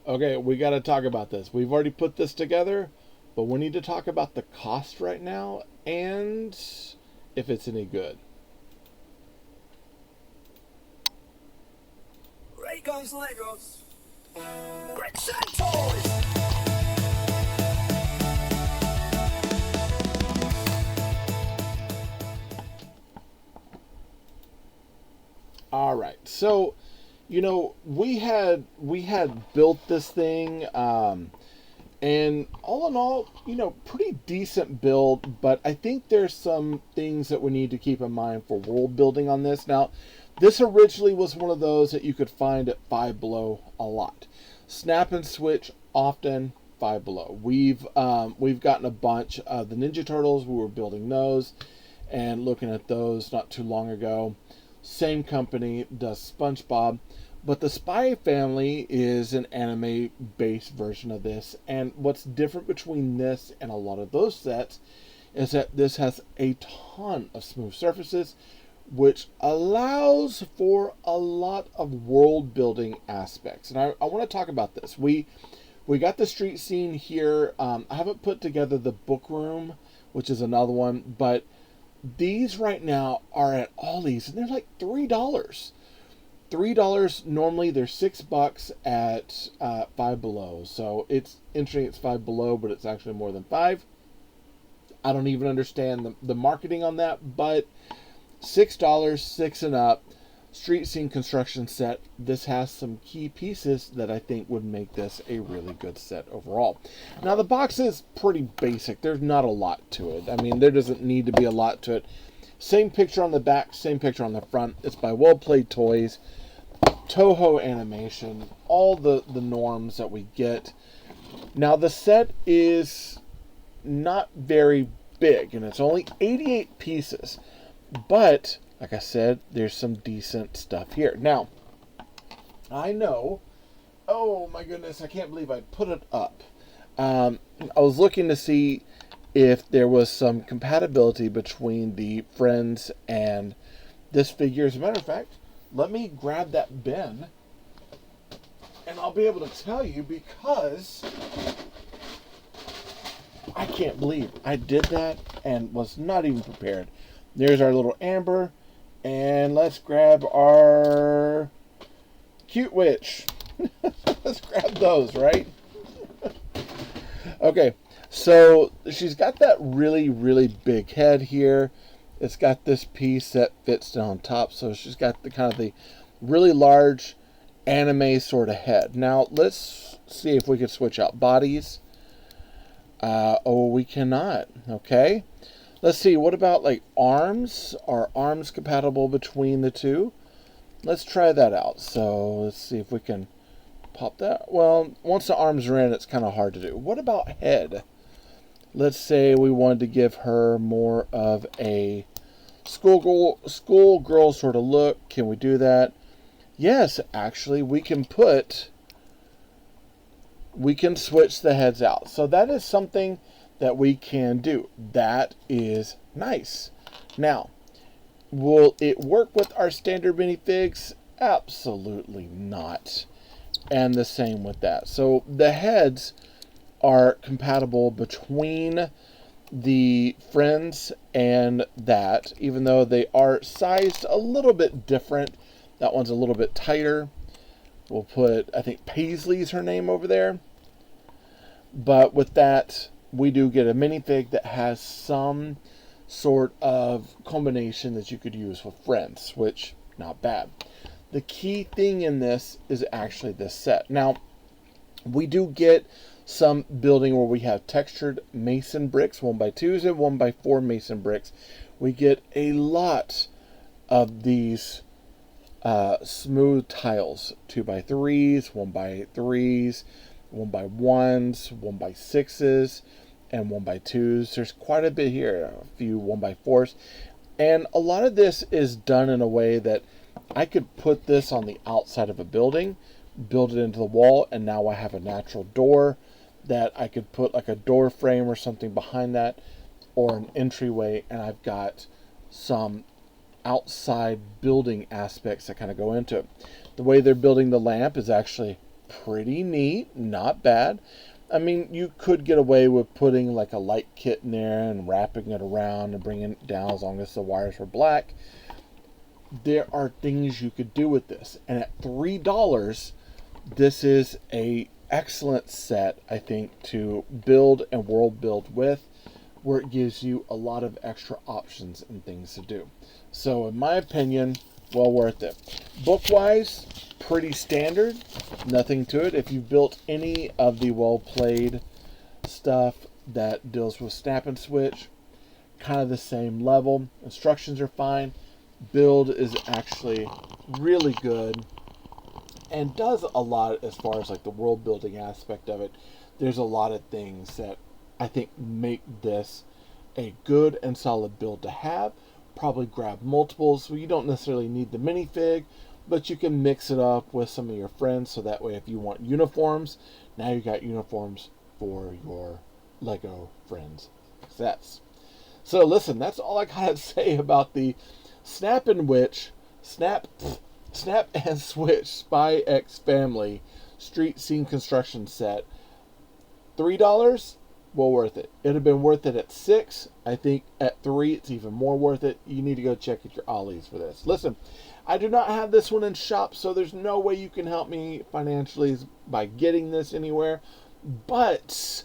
Okay, we got to talk about this. We've already put this together, but we need to talk about the cost right now and if it's any good. Great guys Legos. Great set toys. All right. So, we had built this thing and all in all, pretty decent build, but I think there's some things that we need to keep in mind for world building on this. Now, this originally was one of those that you could find at Five Below a lot. Snap&Switch often, Five Below. We've gotten a bunch of the Ninja Turtles. We were building those and looking at those not too long ago. Same company does SpongeBob, but the Spy Family is an anime based version of this. And what's different between this and a lot of those sets is that this has a ton of smooth surfaces, which allows for a lot of world building aspects. And I want to talk about this. We got the street scene here. I haven't put together the book room, which is another one, but these right now are at Ollies, and they're like $3. $3 normally. They're $6 at Five Below. So it's interesting. It's Five Below, but it's actually more than five. I don't even understand the marketing on that, but $6, six and up. Street scene construction set. This has some key pieces that I think would make this a really good set overall. Now the box is pretty basic. There's not a lot to it. I mean, there doesn't need to be a lot to it. Same picture on the back, same picture on the front. It's by Well Played Toys. Toho animation. All the norms that we get. Now the set is not very big, and it's only 88 pieces. But like I said, there's some decent stuff here. Now, I know, oh my goodness, I can't believe I put it up. I was looking to see if there was some compatibility between the Friends and this figure. As a matter of fact, let me grab that bin and I'll be able to tell you, because I can't believe I did that and was not even prepared. There's our little Amber. And let's grab our Cute Witch. Let's grab those, right? Okay, so she's got that really, really big head here. It's got this piece that fits down on top. So she's got the kind of the really large anime sort of head. Now, let's see if we can switch out bodies. Oh, we cannot. Okay. Let's see, what about like arms? Are arms compatible between the two? Let's try that out. So let's see if we can pop that. Well, once the arms are in, it's kind of hard to do. What about head? Let's say we wanted to give her more of a schoolgirl sort of look. Can we do that? Yes, actually, we can switch the heads out. So that is something that we can do. That is nice. Now, will it work with our standard minifigs? Absolutely not. And the same with that. So the heads are compatible between the Friends and that, even though they are sized a little bit different. That one's a little bit tighter. We'll put, I think Paisley's her name over there. But with that, we do get a minifig that has some sort of combination that you could use with Friends, which, not bad. The key thing in this is actually this set. Now, we do get some building where we have textured mason bricks, 1x2s and 1x4 mason bricks. We get a lot of these smooth tiles, 2x3s, 1x3s, 1x1s, 1x6s, and 1x2s. There's quite a bit here, a few 1x4s. And a lot of this is done in a way that I could put this on the outside of a building, build it into the wall, and now I have a natural door that I could put like a door frame or something behind that, or an entryway, and I've got some outside building aspects that kind of go into it. The way they're building the lamp is actually pretty neat, not bad. I mean, you could get away with putting like a light kit in there and wrapping it around and bringing it down as long as the wires were black. There are things you could do with this. And at $3, this is a excellent set, I think, to build and world build with, where it gives you a lot of extra options and things to do. So in my opinion, well worth it. Book-wise, pretty standard, nothing to it. If you've built any of the well-played stuff that deals with Snap&Switch, kind of the same level. Instructions are fine. Build is actually really good and does a lot as far as like the world building aspect of it. There's a lot of things that I think make this a good and solid build to have. Probably grab multiples, so you don't necessarily need the minifig, but you can mix it up with some of your friends, so that way if you want uniforms, now you got uniforms for your Lego friends sets. So listen, that's all I gotta say about the Snap and Switch Spy X Family Street Scene Construction Set. $3, well worth it. It'd have been worth it at $6. I think at $3 it's even more worth it. You need to go check at your Ollies for this. Listen, I do not have this one in shop, so there's no way you can help me financially by getting this anywhere. But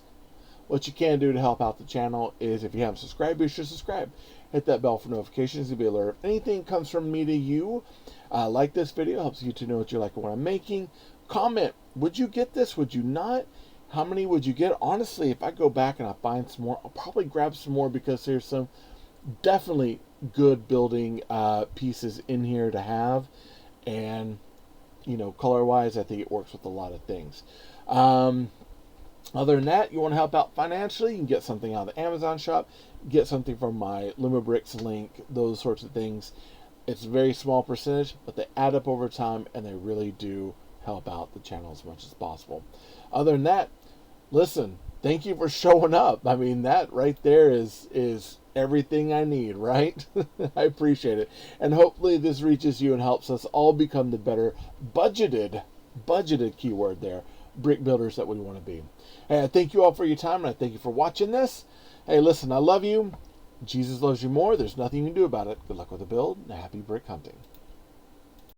what you can do to help out the channel is, if you haven't subscribed, be sure to subscribe. Hit that bell for notifications to be alerted if anything comes from me to you. Like this video, helps you to know what you like and what I'm making. Comment, would you get this? Would you not? How many would you get? Honestly, if I go back and I find some more, I'll probably grab some more, because there's some definitely good building pieces in here to have. And, you know, color-wise, I think it works with a lot of things. Other than that, you want to help out financially, you can get something out of the Amazon shop, get something from my Limabricks link, those sorts of things. It's a very small percentage, but they add up over time, and they really do help out the channel as much as possible. Other than that, listen, thank you for showing up. I mean, that right there is everything I need, right? I appreciate it. And hopefully this reaches you and helps us all become the better budgeted keyword there, brick builders that we want to be. Hey, I thank you all for your time, and I thank you for watching this. Hey, listen, I love you. Jesus loves you more. There's nothing you can do about it. Good luck with the build, and happy brick hunting.